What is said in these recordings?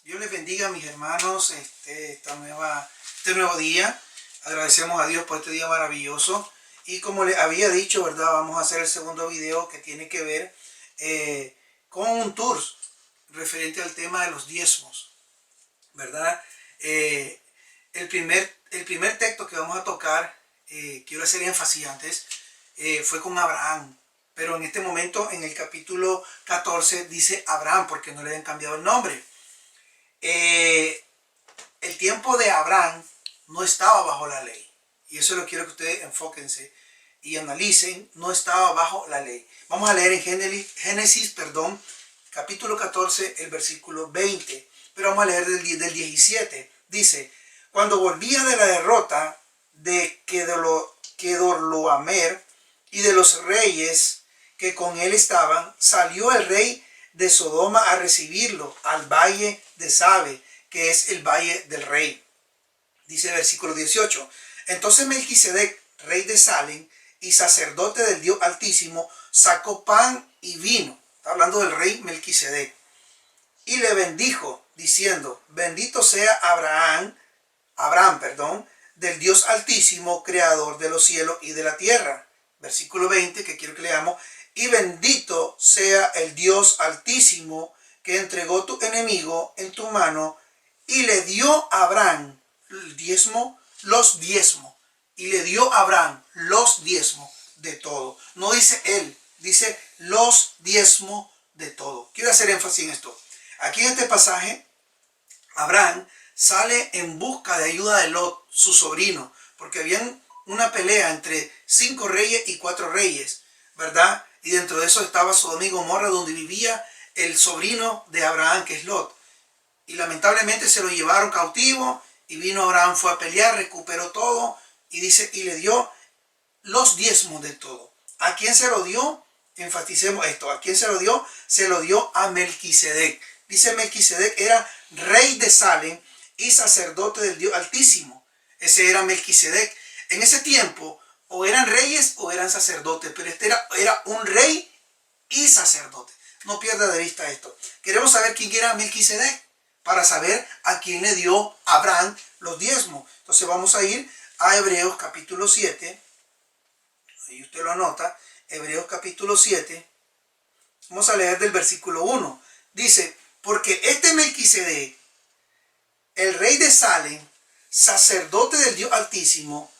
Dios les bendiga, mis hermanos, este nuevo día. Agradecemos a Dios por este día maravilloso. Y como les había dicho, ¿verdad? Vamos a hacer el segundo video que tiene que ver con un tour referente al tema de los diezmos, ¿verdad? El primer texto que vamos a tocar, quiero hacer énfasis antes, fue con Abraham. Pero en este momento, en el capítulo 14, dice Abraham, porque no le habían cambiado el nombre. El tiempo de Abraham no estaba bajo la ley. Y eso lo quiero que ustedes enfóquense y analicen. No estaba bajo la ley. Vamos a leer en Génesis, capítulo 14, el versículo 20. Pero vamos a leer del 17. Dice: cuando volvía de la derrota de Kedorlaomer y de los reyes que con él estaban, salió el rey de Sodoma a recibirlo al valle de Sabe, que es el valle del rey. Dice el versículo 18: entonces Melquisedec, rey de Salem y sacerdote del Dios Altísimo, sacó pan y vino. Está hablando del rey Melquisedec. Y le bendijo, diciendo: bendito sea Abraham, del Dios Altísimo, creador de los cielos y de la tierra. Versículo 20, que quiero que leamos: y bendito sea el Dios Altísimo, que entregó tu enemigo en tu mano, y le dio a Abraham los diezmos. Y le dio a Abraham los diezmos de todo. No dice él, dice los diezmos de todo. Quiero hacer énfasis en esto. Aquí en este pasaje, Abraham sale en busca de ayuda de Lot, su sobrino, porque habían una pelea entre 5 reyes y 4 reyes, ¿verdad? Y dentro de eso estaba Sodoma y Gomorra, donde vivía el sobrino de Abraham, que es Lot. Y lamentablemente se lo llevaron cautivo, y vino Abraham, fue a pelear, recuperó todo, y dice, y le dio los diezmos de todo. ¿A quién se lo dio? Enfaticemos esto. ¿A quién se lo dio? Se lo dio a Melquisedec. Dice: Melquisedec era rey de Salem y sacerdote del Dios Altísimo. Ese era Melquisedec. En ese tiempo, o eran reyes o eran sacerdotes, pero este era un rey y sacerdote. No pierda de vista esto. Queremos saber quién era Melquisedec para saber a quién le dio Abraham los diezmos. Entonces vamos a ir a Hebreos capítulo 7. Ahí usted lo anota. Hebreos capítulo 7. Vamos a leer del versículo 1. Dice: porque este Melquisedec, el rey de Salem, sacerdote del Dios Altísimo,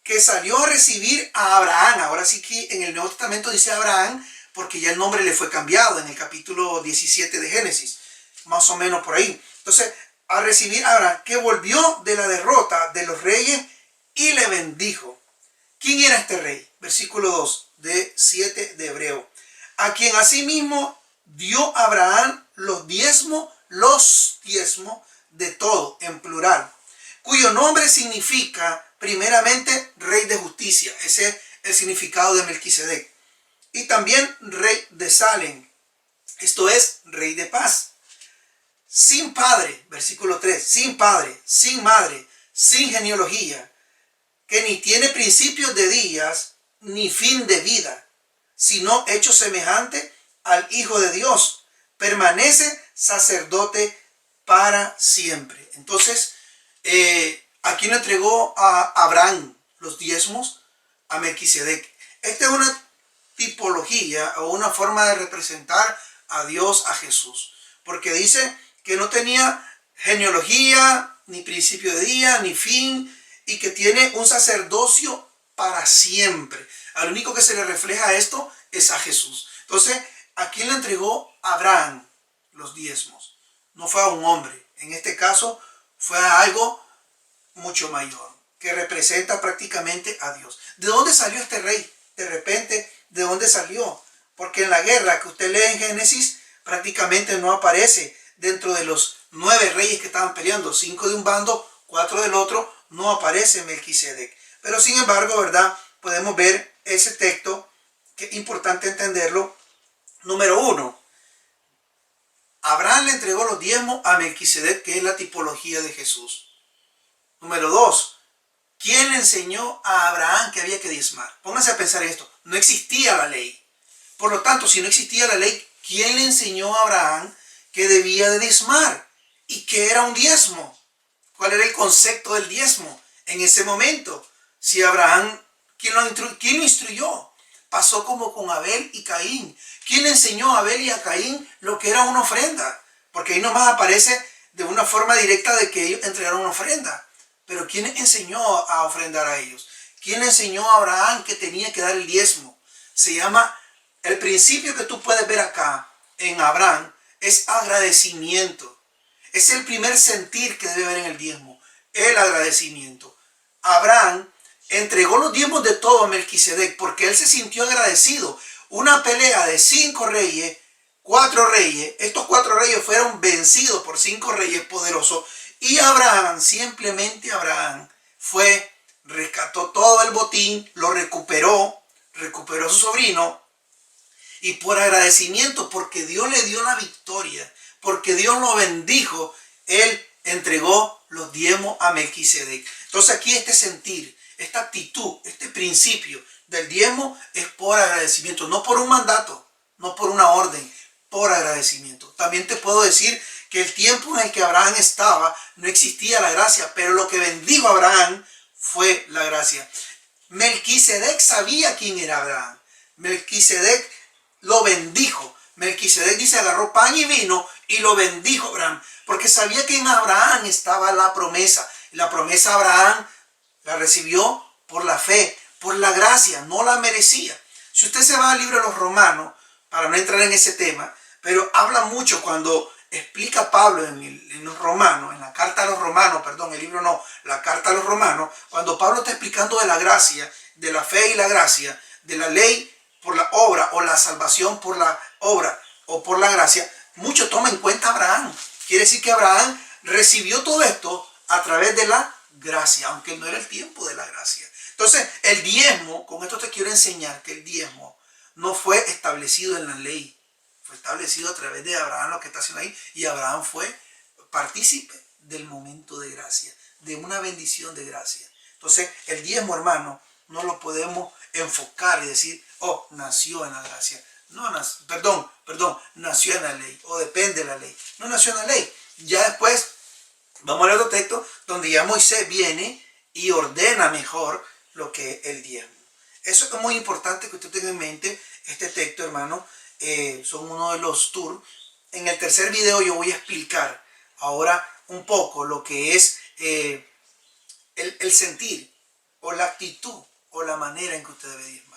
que salió a recibir a Abraham. Ahora sí que en el Nuevo Testamento dice Abraham, porque ya el nombre le fue cambiado en el capítulo 17 de Génesis, más o menos por ahí. Entonces, a recibir a Abraham, que volvió de la derrota de los reyes, y le bendijo. ¿Quién era este rey? Versículo 2 de 7 de Hebreo. A quien asimismo dio Abraham los diezmos de todo, en plural, cuyo nombre significa primeramente rey de justicia. Ese es el significado de Melquisedec. Y también rey de Salem, esto es, rey de paz. Sin padre, versículo 3, sin padre, sin madre, sin genealogía, que ni tiene principios de días, ni fin de vida, sino hecho semejante al Hijo de Dios, permanece sacerdote para siempre. Entonces, ¿a quién le entregó a Abraham los diezmos? A Melquisedec. Esta es una tipología o una forma de representar a Dios, a Jesús, porque dice que no tenía genealogía, ni principio de día, ni fin, y que tiene un sacerdocio para siempre. Al único que se le refleja esto es a Jesús. Entonces, ¿a quién le entregó Abraham los diezmos? No fue a un hombre. En este caso, fue a algo mucho mayor, que representa prácticamente a Dios. ¿De dónde salió este rey? De repente, ¿de dónde salió? Porque en la guerra que usted lee en Génesis, prácticamente no aparece dentro de los 9 reyes que estaban peleando, 5 de un bando, 4 del otro, no aparece Melquisedec. Pero sin embargo, ¿verdad? Podemos ver ese texto, que es importante entenderlo. Número 1, Abraham le entregó los diezmos a Melquisedec, que es la tipología de Jesús. Número 2, ¿quién le enseñó a Abraham que había que diezmar? Pónganse a pensar en esto. No existía la ley. Por lo tanto, si no existía la ley, ¿quién le enseñó a Abraham que debía de diezmar? ¿Y qué era un diezmo? ¿Cuál era el concepto del diezmo en ese momento? Si Abraham, ¿quién lo instruyó? Pasó como con Abel y Caín. ¿Quién enseñó a Abel y a Caín lo que era una ofrenda? Porque ahí nomás aparece de una forma directa de que ellos entregaron una ofrenda. Pero ¿quién enseñó a ofrendar a ellos? ¿Quién enseñó a Abraham que tenía que dar el diezmo? Se llama, el principio que tú puedes ver acá en Abraham es agradecimiento. Es el primer sentir que debe haber en el diezmo, el agradecimiento. Abraham entregó los diezmos de todo a Melquisedec porque él se sintió agradecido. Una pelea de 5 reyes, 4 reyes, estos 4 reyes fueron vencidos por 5 reyes poderosos y Abraham, simplemente Abraham, rescató todo el botín, lo recuperó a su sobrino y por agradecimiento, porque Dios le dio la victoria, porque Dios lo bendijo, él entregó los diezmos a Melquisedec. Entonces aquí este sentir, esta actitud, este principio del diezmo es por agradecimiento, no por un mandato, no por una orden, por agradecimiento. También te puedo decir que el tiempo en el que Abraham estaba no existía la gracia, pero lo que bendijo a Abraham fue la gracia. Melquisedec sabía quién era Abraham. Melquisedec lo bendijo. Melquisedec dice, agarró pan y vino y lo bendijo Abraham, porque sabía que en Abraham estaba la promesa. Y la promesa Abraham la recibió por la fe, por la gracia, no la merecía. Si usted se va al libro de los Romanos, para no entrar en ese tema, pero habla mucho cuando explica Pablo en los Romanos, en la carta a los Romanos, perdón, el libro no, la carta a los Romanos, cuando Pablo está explicando de la gracia, de la fe y la gracia, de la ley por la obra o la salvación por la obra o por la gracia, mucho toma en cuenta a Abraham. Quiere decir que Abraham recibió todo esto a través de la gracia, aunque no era el tiempo de la gracia. Entonces, el diezmo, con esto te quiero enseñar que el diezmo no fue establecido en la ley, fue establecido a través de Abraham, lo que está haciendo ahí, y Abraham fue partícipe del momento de gracia, de una bendición de gracia. Entonces, el diezmo, hermano, no lo podemos enfocar y decir, oh, nació en la gracia. No, nació en la ley, o depende de la ley. No nació en la ley. Ya después, vamos a leer otro texto, donde ya Moisés viene y ordena mejor lo que es el diezmo. Eso es muy importante que usted tenga en mente. Este texto, hermano, son uno de los tours. En el tercer video yo voy a explicar ahora un poco lo que es el sentir o la actitud o la manera en que usted debe diezmar.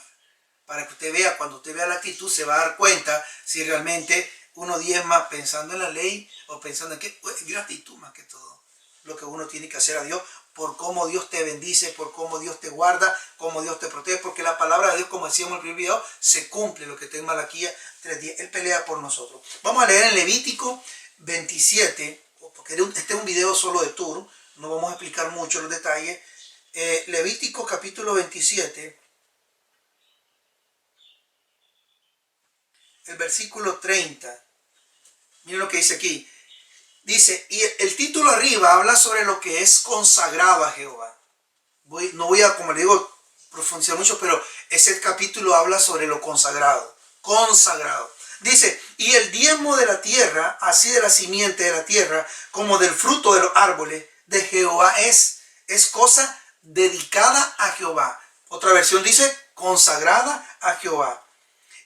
Para que usted vea, cuando usted vea la actitud, se va a dar cuenta si realmente uno diezma pensando en la ley o pensando en qué, gratitud más que todo. Lo que uno tiene que hacer a Dios por cómo Dios te bendice, por cómo Dios te guarda, cómo Dios te protege, porque la palabra de Dios, como decíamos en el primer video, se cumple lo que está en Malaquías 3:10. Él pelea por nosotros. Vamos a leer en Levítico 27, porque este es un video solo de tour, no vamos a explicar mucho los detalles. Levítico capítulo 27, el versículo 30. Miren lo que dice aquí. Dice, y el título arriba habla sobre lo que es consagrado a Jehová. No voy a, como le digo, profundizar mucho, pero ese capítulo habla sobre lo consagrado. Consagrado. Dice, y el diezmo de la tierra, así de la simiente de la tierra, como del fruto de los árboles, de Jehová es cosa dedicada a Jehová. Otra versión dice, consagrada a Jehová.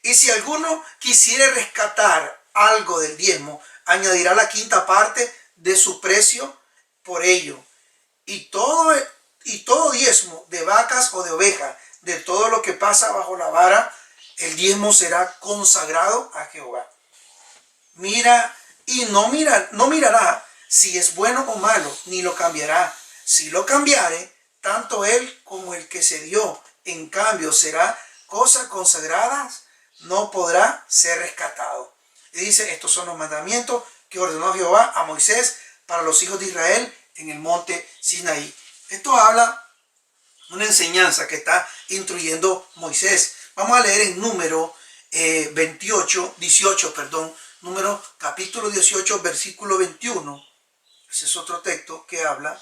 Y si alguno quisiera rescatar algo del diezmo, añadirá la quinta parte de su precio por ello. Y todo diezmo de vacas o de ovejas, de todo lo que pasa bajo la vara, el diezmo será consagrado a Jehová. Mira y no mirará si es bueno o malo, ni lo cambiará. Si lo cambiare, tanto él como el que se dio, en cambio, será cosas consagradas, no podrá ser rescatado. Y dice, estos son los mandamientos que ordenó Jehová a Moisés para los hijos de Israel en el monte Sinaí. Esto habla una enseñanza que está instruyendo Moisés. Vamos a leer en número 18, número capítulo 18, versículo 21. Ese es otro texto que habla.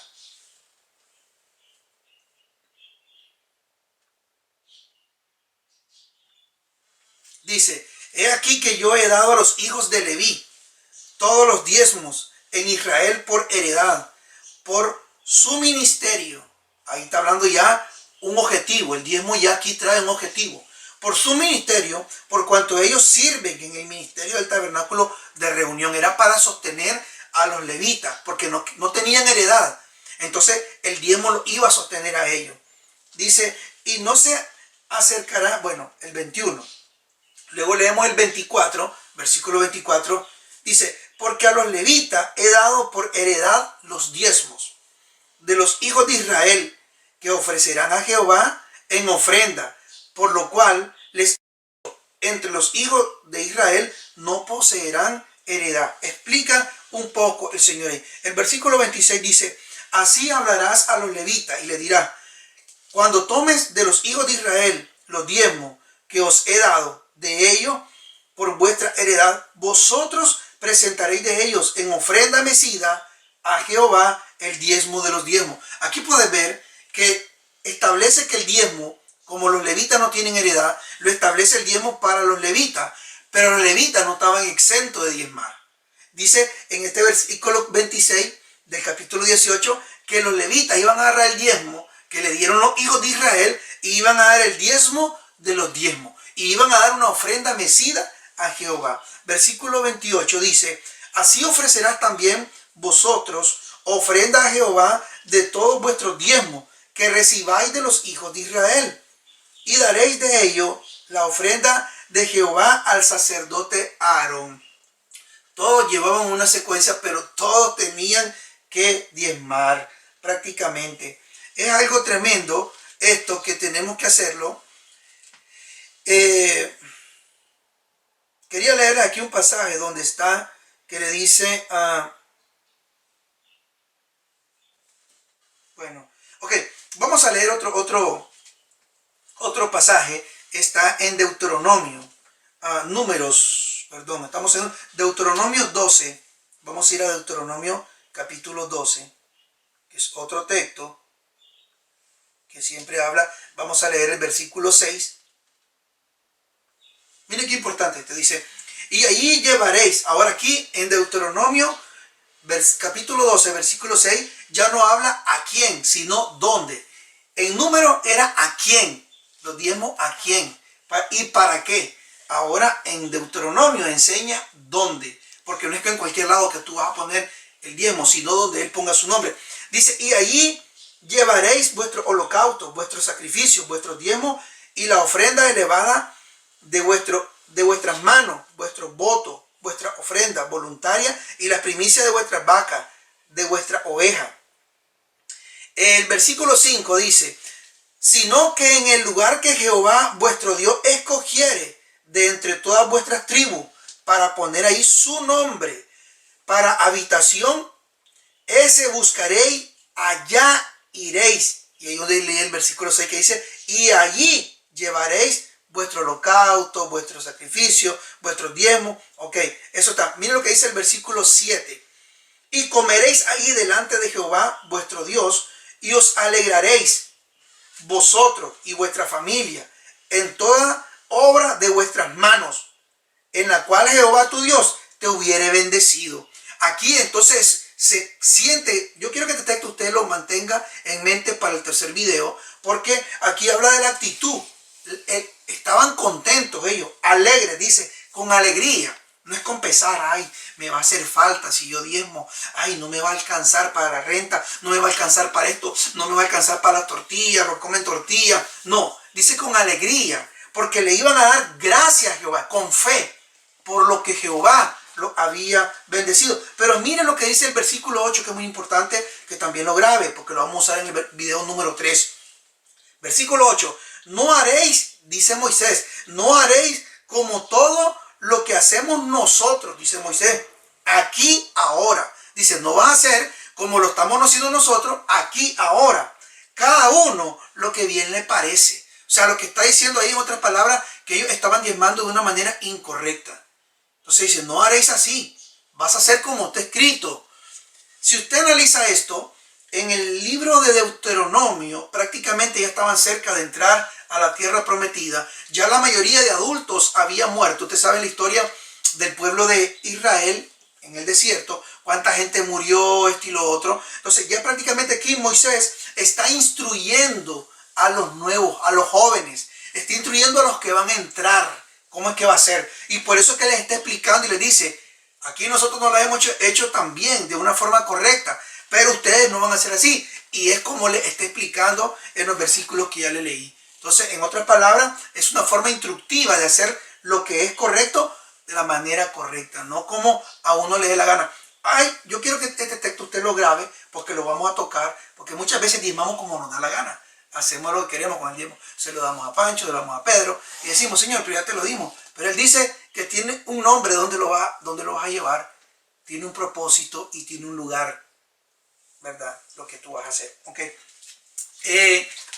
Dice, he aquí que yo he dado a los hijos de Leví todos los diezmos en Israel por heredad, por su ministerio. Ahí está hablando ya un objetivo. El diezmo ya aquí trae un objetivo. Por su ministerio, por cuanto ellos sirven en el ministerio del tabernáculo de reunión. Era para sostener a los levitas, porque no tenían heredad. Entonces el diezmo lo iba a sostener a ellos. Dice, y no se acercará, bueno, el 21. Luego leemos el 24, versículo 24. Dice, porque a los levitas he dado por heredad los diezmos de los hijos de Israel, que ofrecerán a Jehová en ofrenda, por lo cual entre los hijos de Israel no poseerán heredad. Explica un poco el Señor ahí. El versículo 26 dice, así hablarás a los levitas y le dirás, cuando tomes de los hijos de Israel los diezmos que os he dado de ellos por vuestra heredad, vosotros presentaréis de ellos en ofrenda mecida a Jehová el diezmo de los diezmos. Aquí puedes ver que establece que el diezmo, como los levitas no tienen heredad, lo establece el diezmo para los levitas, pero los levitas no estaban exentos de diezmar. Dice en este versículo 26 del capítulo 18 que los levitas iban a agarrar el diezmo que le dieron los hijos de Israel y iban a dar el diezmo de los diezmos y iban a dar una ofrenda mecida a Jehová. Versículo 28 dice, así ofrecerás también vosotros ofrenda a Jehová de todos vuestros diezmos que recibáis de los hijos de Israel, y daréis de ello la ofrenda de Jehová al sacerdote Aarón. Todos llevaban una secuencia, pero todos tenían que diezmar prácticamente. Es algo tremendo esto que tenemos que hacerlo. Quería leer aquí un pasaje donde está, que le dice, bueno, ok, vamos a leer otro pasaje. Está en Deuteronomio, estamos en Deuteronomio 12. Vamos a ir a Deuteronomio capítulo 12, que es otro texto que siempre habla. Vamos a leer el versículo 6. Mire qué importante, te dice, y allí llevaréis, ahora aquí en Deuteronomio capítulo 12, versículo 6, ya no habla a quién, sino dónde. El número era a quién, los diezmos a quién y para qué. Ahora en Deuteronomio enseña dónde, porque no es que en cualquier lado que tú vas a poner el diezmo, sino donde él ponga su nombre. Dice, y allí llevaréis vuestro holocausto, vuestros sacrificios, vuestros diezmos y la ofrenda elevada de vuestras manos, vuestros votos, vuestra ofrenda voluntaria y las primicias de vuestras vacas, de vuestra oveja. El versículo 5 dice, sino que en el lugar que Jehová vuestro Dios escogiere de entre todas vuestras tribus para poner ahí su nombre para habitación, ese buscaréis, allá iréis. Y ahí donde leí el versículo 6 que dice, y allí llevaréis vuestro holocausto, vuestro sacrificio, vuestros diezmos. Ok, eso está. Miren lo que dice el versículo 7. Y comeréis ahí delante de Jehová vuestro Dios, y os alegraréis vosotros y vuestra familia en toda obra de vuestras manos, en la cual Jehová tu Dios te hubiere bendecido. Aquí entonces se siente, yo quiero que este texto usted lo mantenga en mente para el tercer video, porque aquí habla de la actitud. Estaban contentos ellos, alegres, dice, con alegría. No es con pesar, ay, me va a hacer falta si yo diezmo, ay, no me va a alcanzar para la renta, no me va a alcanzar para esto, no me va a alcanzar para las tortillas, los comen tortillas. No, dice con alegría, porque le iban a dar gracias a Jehová, con fe, por lo que Jehová lo había bendecido. Pero miren lo que dice el versículo 8, que es muy importante, que también lo grabe, porque lo vamos a usar en el video número 3. Versículo 8, no haréis, dice Moisés, no haréis como todo lo que hacemos nosotros, dice Moisés, aquí, ahora. Dice, no va a ser como lo estamos haciendo nosotros, aquí, ahora. Cada uno lo que bien le parece. O sea, lo que está diciendo ahí, en otras palabras, que ellos estaban diezmando de una manera incorrecta. Entonces dice, no haréis así, vas a hacer como está escrito. Si usted analiza esto, en el libro de Deuteronomio, prácticamente ya estaban cerca de entrar a la tierra prometida. Ya la mayoría de adultos había muerto. Usted sabe la historia del pueblo de Israel en el desierto, cuánta gente murió, esto y lo otro. Entonces ya prácticamente aquí Moisés está instruyendo a los nuevos, a los jóvenes, está instruyendo a los que van a entrar, cómo es que va a ser. Y por eso que les está explicando y les dice, aquí nosotros no lo hemos hecho también de una forma correcta, pero ustedes no van a hacer así. Y es como le está explicando en los versículos que ya le leí. Entonces, en otras palabras, es una forma instructiva de hacer lo que es correcto de la manera correcta, no como a uno le dé la gana. Ay, yo quiero que este texto usted lo grabe porque lo vamos a tocar, porque muchas veces diezmamos como nos da la gana. Hacemos lo que queremos con el diezmo. Se lo damos a Pancho, se lo damos a Pedro y decimos, Señor, pero ya te lo dimos. Pero él dice que tiene un nombre donde lo vas a llevar, tiene un propósito y tiene un lugar, ¿verdad? Lo que tú vas a hacer, ¿ok?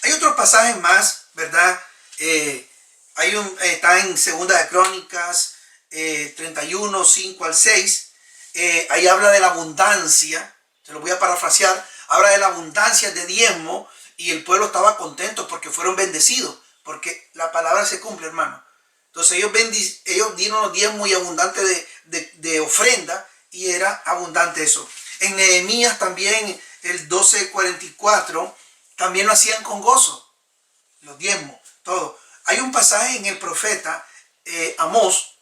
Hay otros pasajes más, ¿verdad? Está en Segunda de Crónicas 31, 5 al 6. Ahí habla de la abundancia, se lo voy a parafrasear, habla de la abundancia de diezmo y el pueblo estaba contento porque fueron bendecidos, porque la palabra se cumple, hermano. Entonces ellos dieron los diezmos muy abundantes de ofrenda y era abundante eso. En Nehemías también, el 12:44, también lo hacían con gozo, los diezmos, todo. Hay un pasaje en el profeta Amós,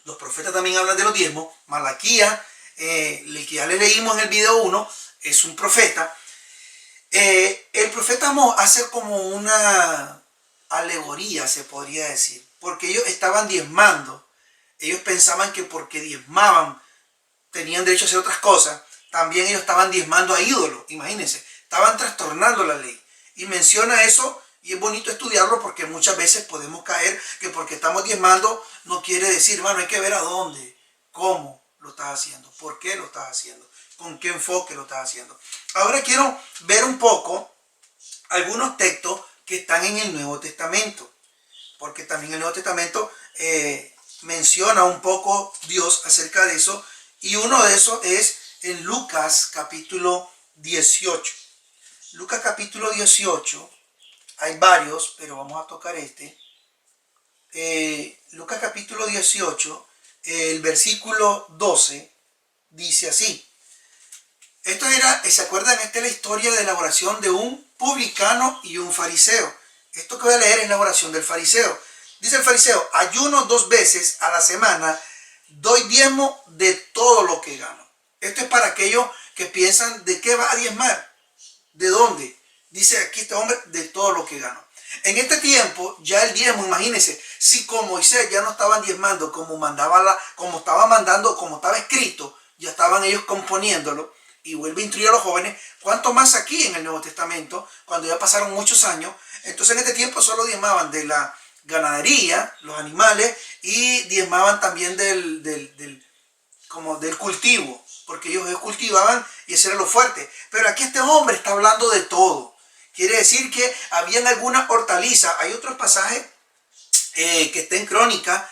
los profetas también hablan de los diezmos. Malaquías, el que ya le leímos en el video 1, es un profeta. El profeta Amós hace como una alegoría, se podría decir, porque ellos estaban diezmando. Ellos pensaban que porque diezmaban tenían derecho a hacer otras cosas. También ellos estaban diezmando a ídolos, imagínense, estaban trastornando la ley. Y menciona eso, y es bonito estudiarlo porque muchas veces podemos caer que porque estamos diezmando no quiere decir, hermano, hay que ver a dónde, cómo lo estás haciendo, por qué lo estás haciendo, con qué enfoque lo estás haciendo. Ahora quiero ver un poco algunos textos que están en el Nuevo Testamento, porque también el Nuevo Testamento menciona un poco Dios acerca de eso, y uno de esos es en Lucas capítulo 18. Lucas capítulo 18, hay varios, pero vamos a tocar este. Lucas capítulo 18, el versículo 12, dice así. Esto era, ¿se acuerdan? Esta es la historia de la oración de un publicano y un fariseo. Esto que voy a leer es la oración del fariseo. Dice el fariseo, ayuno 2 veces a la semana, doy diezmo de todo lo que gano. Esto es para aquellos que piensan de qué va a diezmar, de dónde. Dice aquí este hombre, de todo lo que gano. En este tiempo, ya el diezmo, imagínense, si con Moisés ya no estaban diezmando como como estaba mandando, como estaba escrito, ya estaban ellos componiéndolo, y vuelve a instruir a los jóvenes, ¿cuánto más aquí en el Nuevo Testamento, cuando ya pasaron muchos años? Entonces en este tiempo solo diezmaban de la ganadería, los animales, y diezmaban también del cultivo, porque ellos cultivaban y ese era lo fuerte. Pero aquí este hombre está hablando de todo. Quiere decir que habían algunas hortalizas. Hay otros pasajes que está en Crónica,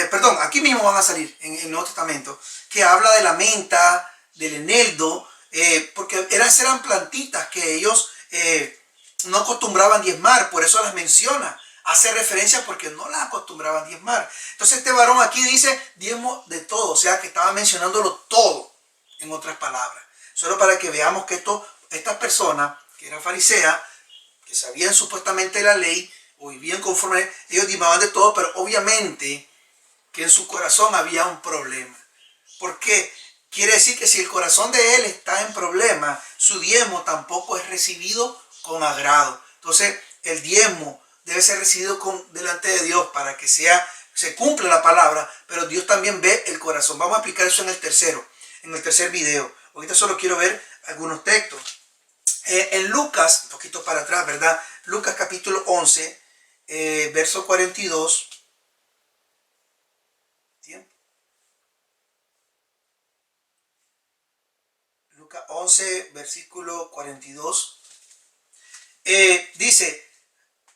perdón, aquí mismo van a salir en el Nuevo Testamento, que habla de la menta, del eneldo, porque eran plantitas que ellos no acostumbraban diezmar, por eso las menciona. Hace referencia porque no las acostumbraban diezmar. Entonces este varón aquí dice diezmo de todo, o sea que estaba mencionándolo todo, en otras palabras. Solo para que veamos que estas personas, que eran fariseas, que sabían supuestamente la ley, o vivían conforme, ellos diezmaban de todo, pero obviamente que en su corazón había un problema. ¿Por qué? Quiere decir que si el corazón de él está en problema, su diezmo tampoco es recibido con agrado. Entonces el diezmo debe ser recibido delante de Dios para que se cumpla la palabra, pero Dios también ve el corazón. Vamos a aplicar eso en el tercer video. Ahorita solo quiero ver algunos textos. En Lucas, un poquito para atrás, ¿verdad? Lucas capítulo 11, verso 42. Lucas 11, versículo 42. Dice,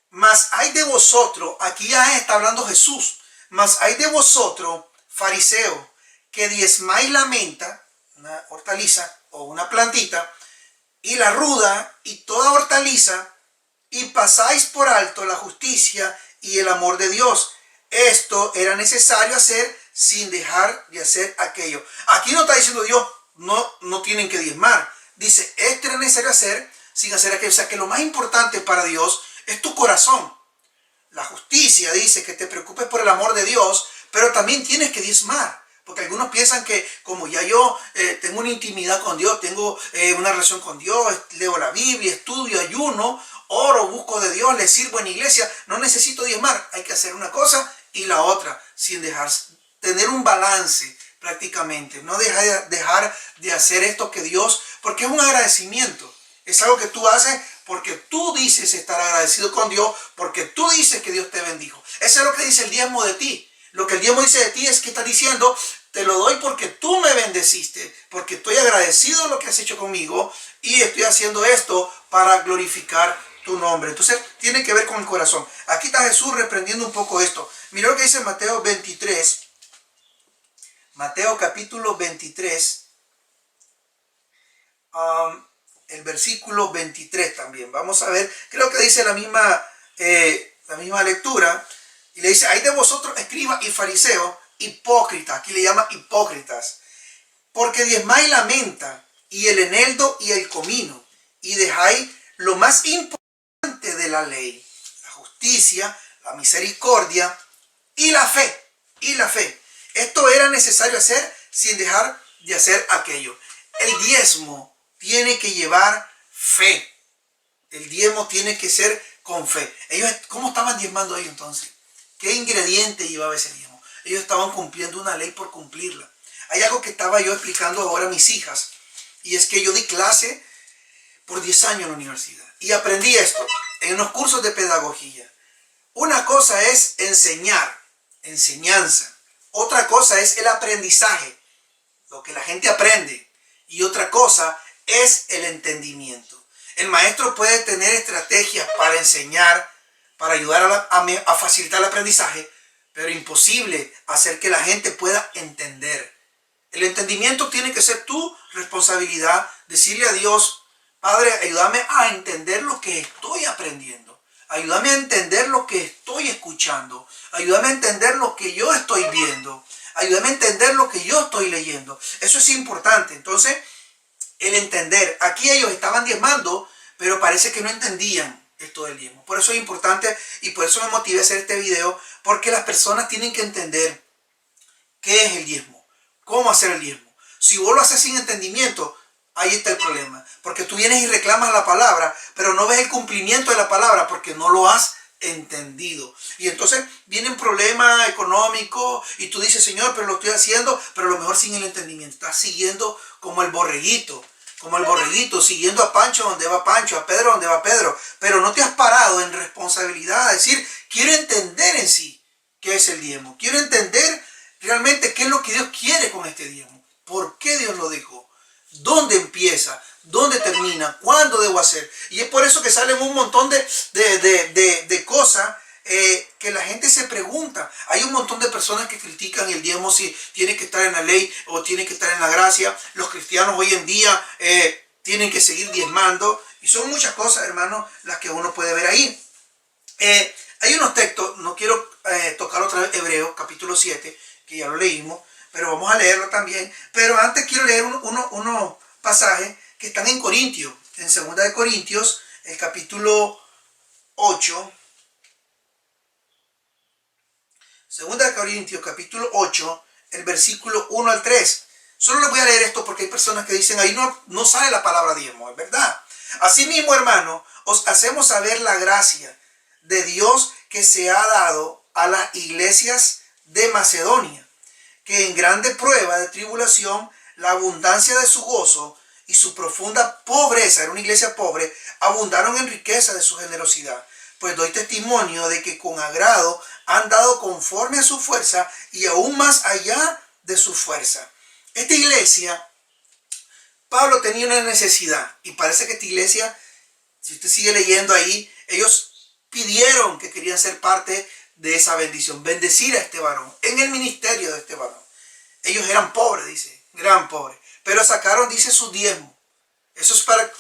mas hay de vosotros, aquí ya está hablando Jesús, mas hay de vosotros, fariseos, que diezmáis la menta, una hortaliza o una plantita, y la ruda y toda hortaliza, y pasáis por alto la justicia y el amor de Dios, esto era necesario hacer sin dejar de hacer aquello. Aquí no está diciendo Dios, no tienen que diezmar. Dice, esto era necesario hacer sin hacer aquello. O sea, que lo más importante para Dios es tu corazón. La justicia dice que te preocupes por el amor de Dios, pero también tienes que diezmar. Porque algunos piensan que como ya yo tengo una intimidad con Dios, tengo una relación con Dios, leo la Biblia, estudio, ayuno, oro, busco de Dios, le sirvo en la iglesia, no necesito diezmar. Hay que hacer una cosa y la otra, sin dejar, tener un balance prácticamente. No dejar de hacer esto que Dios, porque es un agradecimiento. Es algo que tú haces porque tú dices estar agradecido con Dios, porque tú dices que Dios te bendijo. Eso es lo que dice el diezmo de ti. Lo que el diezmo dice de ti es que está diciendo, te lo doy porque tú me bendeciste, porque estoy agradecido de lo que has hecho conmigo y estoy haciendo esto para glorificar tu nombre. Entonces, tiene que ver con el corazón. Aquí está Jesús reprendiendo un poco esto. Mira lo que dice Mateo 23. Mateo capítulo 23. El versículo 23 también. Vamos a ver, creo que dice la misma lectura. Y le dice, hay de vosotros, escribas y fariseos, hipócritas. Aquí le llama hipócritas. Porque diezmáis la menta y el eneldo y el comino. Y dejáis lo más importante de la ley. La justicia, la misericordia y la fe. Y la fe. Esto era necesario hacer sin dejar de hacer aquello. El diezmo tiene que llevar fe. El diezmo tiene que ser con fe. Ellos, ¿cómo estaban diezmando ellos entonces? ¿Qué ingrediente llevaba ese diezmo? Ellos estaban cumpliendo una ley por cumplirla. Hay algo que estaba yo explicando ahora a mis hijas. Y es que yo di clase por 10 años en la universidad. Y aprendí esto en unos cursos de pedagogía. Una cosa es enseñar, enseñanza. Otra cosa es el aprendizaje, lo que la gente aprende. Y otra cosa es el entendimiento. El maestro puede tener estrategias para enseñar, para ayudar a facilitar el aprendizaje, pero imposible hacer que la gente pueda entender. El entendimiento tiene que ser tu responsabilidad, decirle a Dios, Padre, ayúdame a entender lo que estoy aprendiendo, ayúdame a entender lo que estoy escuchando, ayúdame a entender lo que yo estoy viendo, ayúdame a entender lo que yo estoy leyendo. Eso es importante. Entonces, el entender, aquí ellos estaban diezmando, pero parece que no entendían esto del diezmo. Por eso es importante y por eso me motivé a hacer este video, porque las personas tienen que entender qué es el diezmo, cómo hacer el diezmo. Si vos lo haces sin entendimiento, ahí está el problema, porque tú vienes y reclamas la palabra, pero no ves el cumplimiento de la palabra porque no lo has entendido. Y entonces vienen problemas económicos y tú dices, Señor, pero lo estoy haciendo, pero a lo mejor sin el entendimiento. Estás siguiendo como el borreguito, siguiendo a Pancho donde va Pancho, a Pedro donde va Pedro, pero no te has parado en responsabilidad a decir, quiero entender en sí qué es el diezmo, quiero entender realmente qué es lo que Dios quiere con este diezmo, por qué Dios lo dejó, dónde empieza, dónde termina, cuándo debo hacer. Y es por eso que salen un montón de cosas que la gente se pregunta. Hay un montón de personas que critican el diezmo, si tiene que estar en la ley o tiene que estar en la gracia. Los cristianos hoy en día tienen que seguir diezmando. Y son muchas cosas, hermanos, las que uno puede ver ahí. Hay unos textos, no quiero tocar otra vez Hebreos capítulo 7, que ya lo leímos, pero vamos a leerlo también. Pero antes quiero leer unos pasajes que están en Corintios, en 2 de Corintios, el capítulo 8. 2 de Corintios, capítulo 8, el versículo 1 al 3. Solo les voy a leer esto porque hay personas que dicen, ahí no sale la palabra diezmo, es verdad. Asimismo, hermano, os hacemos saber la gracia de Dios que se ha dado a las iglesias de Macedonia, que en grande prueba de tribulación, la abundancia de su gozo y su profunda pobreza, era una iglesia pobre, abundaron en riqueza de su generosidad. Pues doy testimonio de que con agrado han dado conforme a su fuerza y aún más allá de su fuerza. Esta iglesia, Pablo tenía una necesidad, y parece que esta iglesia, si usted sigue leyendo ahí, ellos pidieron que querían ser parte de esa bendición, bendecir a este varón, en el ministerio de este varón. Ellos eran pobres, dice, gran pobres, pero sacaron, dice, su diezmo. Eso es para,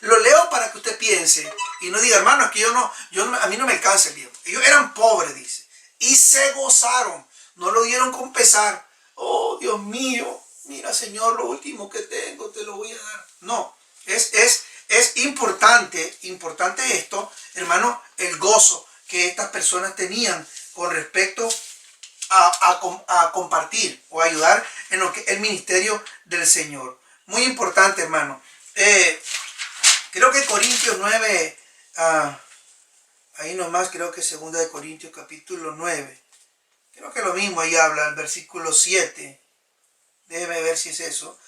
lo leo para que usted piense y no diga, hermano, es que a mí no me alcanza el diezmo. Ellos eran pobres, dice. y se gozaron. No lo dieron con pesar. Oh, Dios mío, mira, Señor, lo último que tengo te lo voy a dar. No, es importante esto, hermano, el gozo que estas personas tenían con respecto a compartir o ayudar en lo que el ministerio del Señor. Muy importante, hermano. Creo que Corintios 9, ahí nomás, creo que 2 de Corintios capítulo 9. Creo que lo mismo ahí habla, el versículo 7. Déjeme ver si es eso.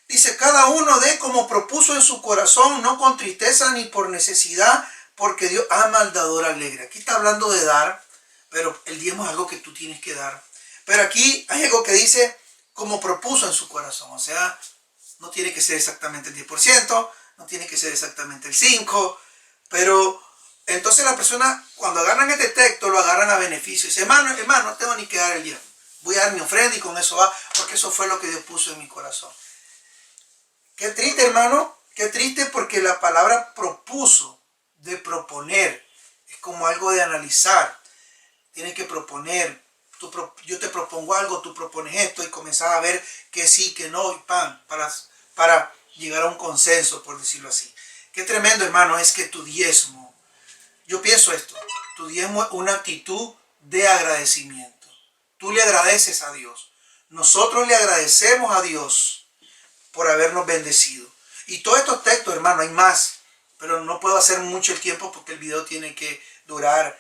Dice, cada uno dé como propuso en su corazón, no con tristeza ni por necesidad, porque Dios ama al dador alegre. Aquí está hablando de dar, pero el diezmo es algo que tú tienes que dar. Pero aquí hay algo que dice, como propuso en su corazón. O sea, no tiene que ser exactamente el 10%, no tiene que ser exactamente el 5%, pero entonces la persona, cuando agarran este texto, lo agarran a beneficio. Dice, hermano, no tengo ni que dar el diezmo. Voy a dar mi ofrenda y con eso va, porque eso fue lo que Dios puso en mi corazón. Qué triste, hermano, qué triste, porque la palabra propuso, de proponer, es como algo de analizar. Tienes que proponer. Yo te propongo algo, tú propones esto y comenzar a ver que sí, que no, y pan, para llegar a un consenso, por decirlo así. Qué tremendo, hermano, es que tu diezmo, yo pienso esto, tu diezmo es una actitud de agradecimiento. Tú le agradeces a Dios. Nosotros le agradecemos a Dios por habernos bendecido. Y todos estos textos, hermano, hay más, pero no puedo hacer mucho el tiempo porque el video tiene que durar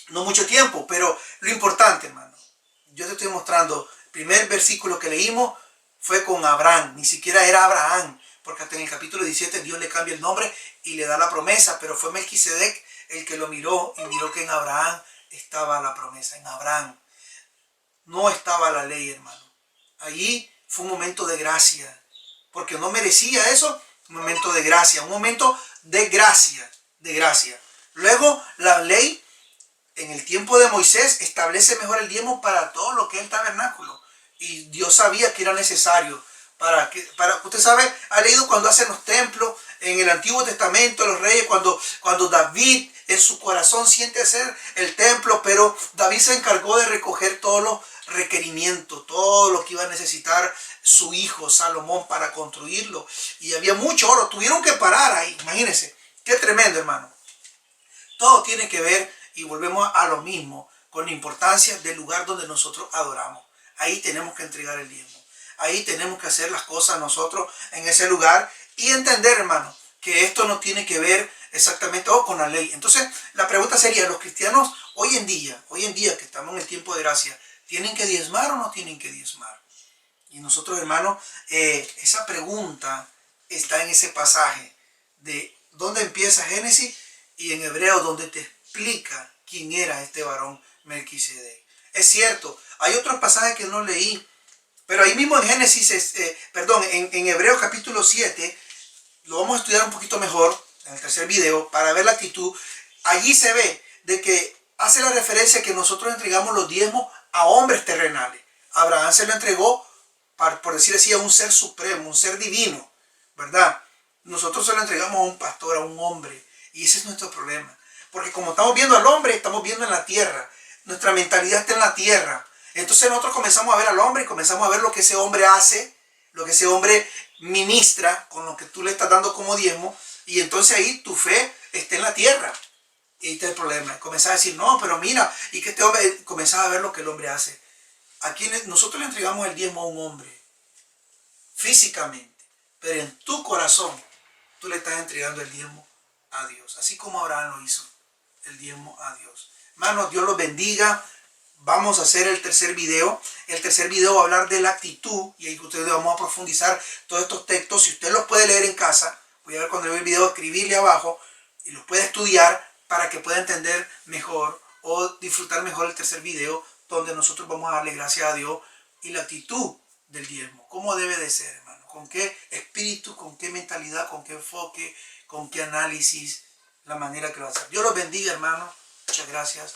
no mucho tiempo. Pero lo importante, hermano, yo te estoy mostrando, el primer versículo que leímos fue con Abraham, ni siquiera era Abraham, porque hasta en el capítulo 17 Dios le cambia el nombre y le da la promesa, pero fue Melquisedec el que lo miró y miró que en Abraham estaba la promesa, en Abraham no estaba la ley, hermano. Allí fue un momento de gracia, porque no merecía eso, un momento de gracia, un momento de gracia, de gracia. Luego la ley en el tiempo de Moisés establece mejor el diezmo para todo lo que es el tabernáculo. Y Dios sabía que era necesario usted sabe, ha leído cuando hacen los templos en el Antiguo Testamento, los reyes, cuando David en su corazón siente hacer el templo, pero David se encargó de recoger todos los requerimientos, todo lo que iba a necesitar su hijo Salomón para construirlo. Y había mucho oro, tuvieron que parar ahí, imagínense, qué tremendo, hermano. Todo tiene que ver, y volvemos a lo mismo, con la importancia del lugar donde nosotros adoramos. Ahí tenemos que entregar el diezmo. Ahí tenemos que hacer las cosas nosotros en ese lugar y entender, hermano, que esto no tiene que ver exactamente con la ley. Entonces, la pregunta sería, ¿los cristianos hoy en día que estamos en el tiempo de gracia, tienen que diezmar o no tienen que diezmar? Y nosotros, hermano, esa pregunta está en ese pasaje de dónde empieza Génesis y en Hebreo donde te explica quién era este varón Melquisedec. Es cierto, hay otros pasajes que no leí, pero ahí mismo en Génesis, en Hebreos capítulo 7, lo vamos a estudiar un poquito mejor en el tercer video para ver la actitud. Allí se ve de que hace la referencia que nosotros entregamos los diezmos a hombres terrenales. Abraham se lo entregó, por decir así, a un ser supremo, un ser divino, ¿verdad? Nosotros se lo entregamos a un pastor, a un hombre. Y ese es nuestro problema. Porque como estamos viendo al hombre, estamos viendo en la tierra. Nuestra mentalidad está en la tierra. Entonces nosotros comenzamos a ver al hombre y comenzamos a ver lo que ese hombre hace, lo que ese hombre ministra con lo que tú le estás dando como diezmo. Y entonces ahí tu fe está en la tierra. Y ahí está el problema. Comenzás a decir, no, pero mira, y que este hombre, comenzás a ver lo que el hombre hace. Aquí nosotros le entregamos el diezmo a un hombre, físicamente, pero en tu corazón tú le estás entregando el diezmo a Dios. Así como Abraham lo hizo, el diezmo a Dios. Hermanos, Dios los bendiga. Vamos a hacer el tercer video. El tercer video va a hablar de la actitud. Y ahí ustedes vamos a profundizar todos estos textos. Si usted los puede leer en casa, voy a ver cuando vea el video, escribirle abajo. Y los puede estudiar para que pueda entender mejor o disfrutar mejor el tercer video, donde nosotros vamos a darle gracias a Dios y la actitud del diezmo. ¿Cómo debe de ser, hermano? ¿Con qué espíritu, con qué mentalidad, con qué enfoque, con qué análisis, la manera que lo hace? Dios los bendiga, hermano. Muchas gracias.